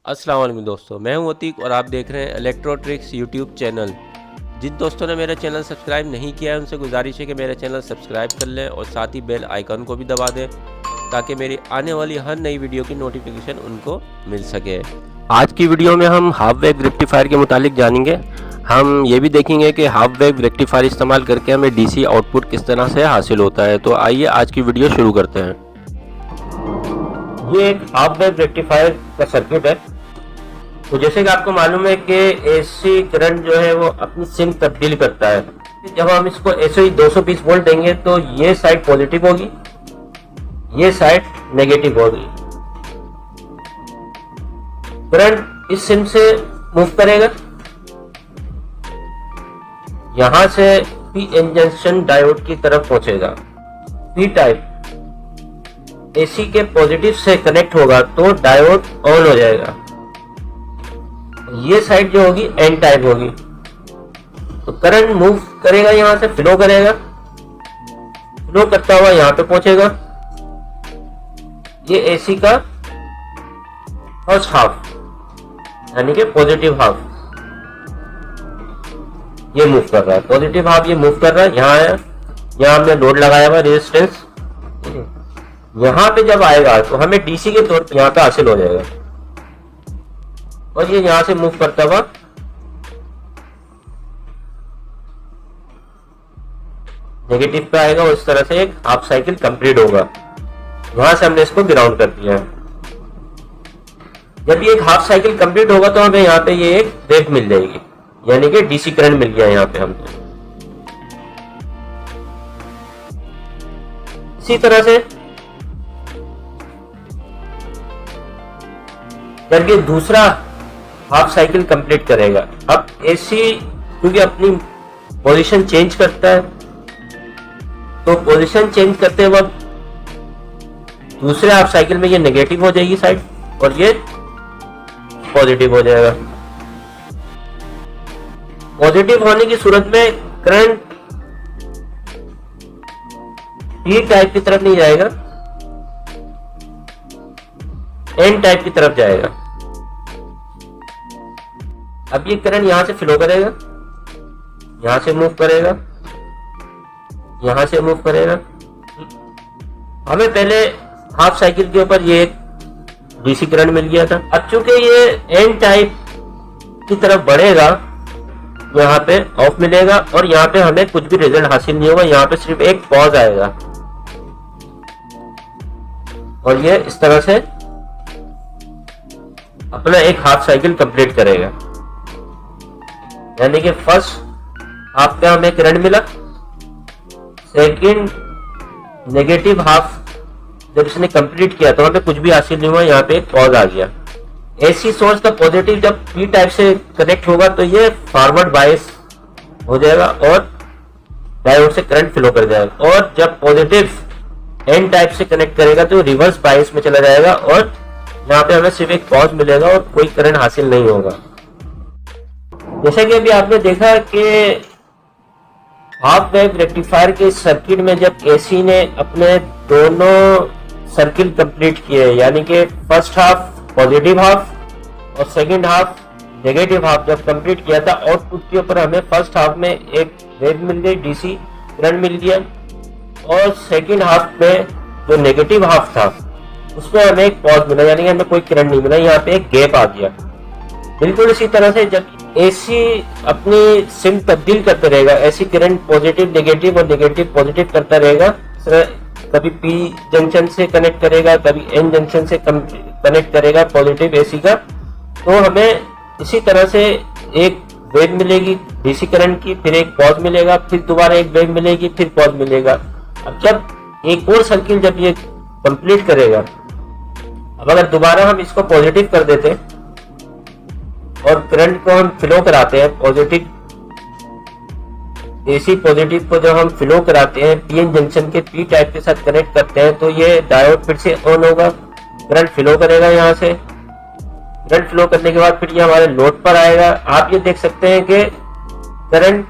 अस्सलाम वालेकुम दोस्तों, मैं हूं अतीक और आप देख रहे हैं इलेक्ट्रो ट्रिक्स यूट्यूब चैनल। जिन दोस्तों ने मेरा चैनल सब्सक्राइब नहीं किया है उनसे गुजारिश है कि मेरा चैनल सब्सक्राइब कर लें और साथ ही बेल आइकन को भी दबा दें ताकि मेरी आने वाली हर नई वीडियो की नोटिफिकेशन उनको मिल सके। आज की वीडियो में हम हाफ वेव रेक्टिफायर के मुतालिक जानेंगे। हम ये भी देखेंगे कि हाफ वेव रेक्टिफायर इस्तेमाल करके हमें डीसी आउटपुट किस तरह से हासिल होता है। तो आइए आज की वीडियो शुरू करते हैं। ये एक हाफ वेव रेक्टिफायर का सर्किट है। तो जैसे कि आपको मालूम है कि एसी करंट जो है वो अपनी सिम तब्दील करता है। जब हम इसको ऐसे ही 220 वोल्ट देंगे तो ये साइड पॉजिटिव होगी, ये साइड नेगेटिव होगी। करंट इस सिम से मूव करेगा, यहां से पी एन जंक्शन डायोड की तरफ पहुंचेगा। पी टाइप एसी के पॉजिटिव से कनेक्ट होगा तो डायोड ऑन हो जाएगा। ये साइड जो होगी एन टाइप होगी। तो करंट मूव करेगा, यहां से फ्लो करेगा, फ्लो करता हुआ यहां पे पहुंचेगा। ये एसी का फर्स्ट हाफ यानी कि पॉजिटिव हाफ ये मूव कर रहा है। पॉजिटिव हाफ ये मूव कर रहा है, यहां आया, यहां हमने लोड लगाया हुआ रेजिस्टेंस। यहां पे जब आएगा तो हमें डीसी के तौर पर यहां पे हासिल हो जाएगा और ये यहां से मूव करता हुआ नेगेटिव पे आएगा और इस तरह से एक हाफ साइकिल कंप्लीट होगा। यहां से हमने इसको ग्राउंड कर दिया है। जब ये एक हाफ साइकिल कंप्लीट होगा तो हमें यहाँ पे ये एक वेव मिल जाएगी, यानी कि डीसी करंट मिल गया यहाँ पे हमको। इसी तरह से जब ये दूसरा हाफ साइकिल कंप्लीट करेगा, अब एसी क्योंकि अपनी पोजीशन चेंज करता है तो पोजीशन चेंज करते वक्त दूसरे हाफ साइकिल में ये नेगेटिव हो जाएगी साइड और ये पॉजिटिव हो जाएगा। पॉजिटिव होने की सूरत में करंट पी टाइप की तरफ नहीं जाएगा, एन टाइप की तरफ जाएगा। अब ये करंट यहां से फ्लो करेगा, यहां से मूव करेगा, यहां से मूव करेगा। हमें पहले हाफ साइकिल के ऊपर ये डीसी करंट मिल गया था। अब चूंकि ये एन टाइप की तरफ बढ़ेगा, यहाँ पे ऑफ मिलेगा और यहाँ पे हमें कुछ भी रिजल्ट हासिल नहीं होगा। यहाँ पे सिर्फ एक पॉज आएगा और ये इस तरह से अपना एक हाफ साइकिल कंप्लीट करेगा। यानी कि फर्स्ट हाफ पे हमें करंट मिला, सेकंड नेगेटिव हाफ जब इसने कंप्लीट किया तो हमें कुछ भी हासिल नहीं हुआ, यहाँ पे एक पॉज आ गया। एसी सोर्स का पॉजिटिव जब पी टाइप से कनेक्ट होगा तो ये फॉरवर्ड बायस हो जाएगा और डायोड से करंट फ्लो कर जाएगा। और जब पॉजिटिव एन टाइप से कनेक्ट करेगा तो रिवर्स बायस में चला जाएगा और यहाँ पे हमें सिर्फ एक पॉज मिलेगा और कोई करंट हासिल नहीं होगा। जैसा कि अभी आपने देखा कि हाफ वेव रेक्टिफायर के सर्किट में जब एसी ने अपने दोनों सर्किल कंप्लीट किए, यानी कि फर्स्ट हाफ पॉजिटिव हाफ और सेकंड हाफ नेगेटिव हाफ जब कंप्लीट किया था, आउटपुट के ऊपर हमें फर्स्ट हाफ में एक वेव मिल गई, डीसी करंट मिल गया और सेकंड हाफ में जो नेगेटिव हाफ था उसमें हमें एक पॉज मिला, यानी कि हमें कोई करंट नहीं मिला, यहाँ पे एक गैप आ गया। बिल्कुल इसी तरह से जब एसी अपनी सिम तब्दील करता रहेगा, एसी करंट पॉजिटिव नेगेटिव और नेगेटिव पॉजिटिव करता रहेगा। कभी पी जंक्शन से कनेक्ट करेगा, कभी एन जंक्शन से कनेक्ट करेगा पॉजिटिव एसी का, तो हमें इसी तरह से एक वेव मिलेगी डीसी करंट की, फिर एक पॉज मिलेगा, फिर दोबारा एक वेव मिलेगी, फिर पॉज मिलेगा। अब जब एक और सर्किल जब ये कंप्लीट करेगा, अब अगर दोबारा हम इसको पॉजिटिव कर देते और करंट को हम फ्लो कराते हैं, पॉजिटिव एसी पॉजिटिव को जब हम फ्लो कराते हैं पीएन जंक्शन के पी टाइप के साथ कनेक्ट करते हैं तो ये डायोड फिर से ऑन होगा, करंट फ्लो करेगा। यहाँ से करंट फ्लो करने के बाद फिर ये हमारे लोड पर आएगा। आप ये देख सकते हैं कि करंट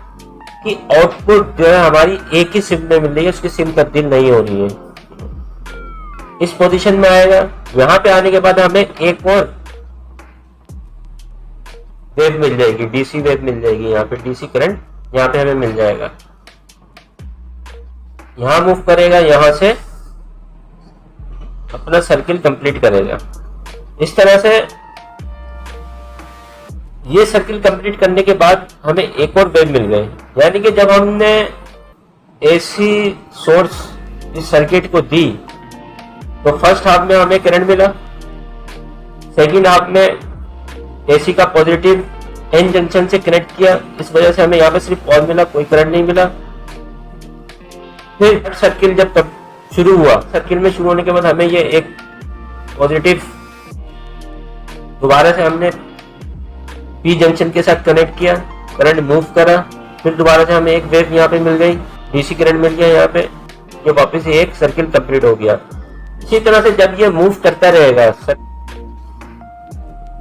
की आउटपुट जो है हमारी एक ही सिम में मिल रही है, उसकी सिम तब्दील नहीं हो रही है। इस पोजीशन में आएगा। यहाँ पे आने के बाद हमें एक और वेव मिल जाएगी, डीसी वेव मिल जाएगी, यहाँ पे डीसी करंट यहाँ पे हमें मिल जाएगा। यहाँ मूव करेगा, यहाँ से अपना सर्किल कंप्लीट करेगा। इस तरह से ये सर्किल कंप्लीट करने के बाद हमें एक और वेव मिल गई, यानी कि जब हमने एसी सोर्स इस सर्किट को दी तो फर्स्ट हाफ में हमें करंट मिला, सेकेंड हाफ में एसी का पॉजिटिव एन जंक्शन से कनेक्ट किया, इस वजह से हमें यहाँ पे सिर्फ पॉज मिला, कोई करंट नहीं मिला। फिर सर्किल जब तब शुरू हुआ, सर्किल में शुरू होने के बाद हमें ये एक पॉजिटिव दोबारा से हमने पी जंक्शन के साथ कनेक्ट किया, करंट मूव करा, फिर दोबारा से हमें एक वेव यहाँ पे मिल गई, डीसी करंट मिल गया यहाँ पे, ये वापस से एक सर्किल कंप्लीट हो गया। इसी तरह से जब ये मूव करता रहेगा,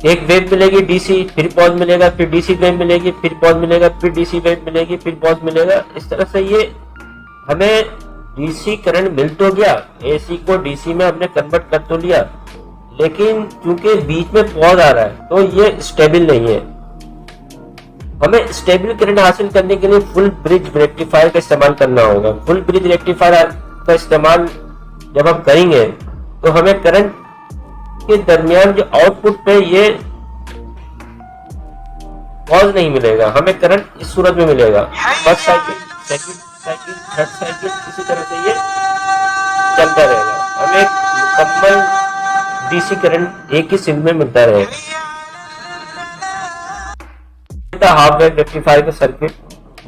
एक वेव मिलेगी डीसी, फिर पॉज मिलेगा, फिर डीसी वेव मिलेगी, फिर पॉज मिलेगा, फिर डीसी वेव मिलेगी, फिर पॉज मिलेगा। इस तरह से ये हमें डीसी करंट मिल तो गया, एसी को डीसी में हमने कन्वर्ट कर तो लिया, लेकिन क्योंकि बीच में पॉज आ रहा है तो ये स्टेबल नहीं है। हमें स्टेबल करंट हासिल करने के लिए फुल ब्रिज रेक्टिफायर का इस्तेमाल करना होगा। फुल ब्रिज रेक्टिफायर का इस्तेमाल जब हम करेंगे तो हमें करंट के दरमियान जो आउटपुट पे ये पॉज नहीं मिलेगा, हमें करंट इस सूरत में मिलेगा। First cycle, second cycle, third cycle, इसी तरह से ये चलता रहेगा, हमें मुकम्मल डीसी करंट एक ही सिंक में मिलता रहेगा। हाफ वेव रेक्टिफायर का सर्किट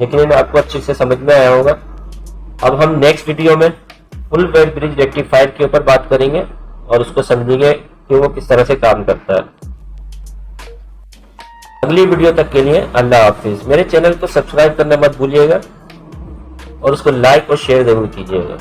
यकीनन आपको अच्छे से समझ में आया होगा। अब हम नेक्स्ट वीडियो में फुल वेव ब्रिज रेक्टिफायर के ऊपर बात करेंगे और उसको समझेंगे कि वो किस तरह से काम करता है। अगली वीडियो तक के लिए अल्लाह हाफिज। मेरे चैनल को सब्सक्राइब करना मत भूलिएगा और उसको लाइक और शेयर जरूर कीजिएगा।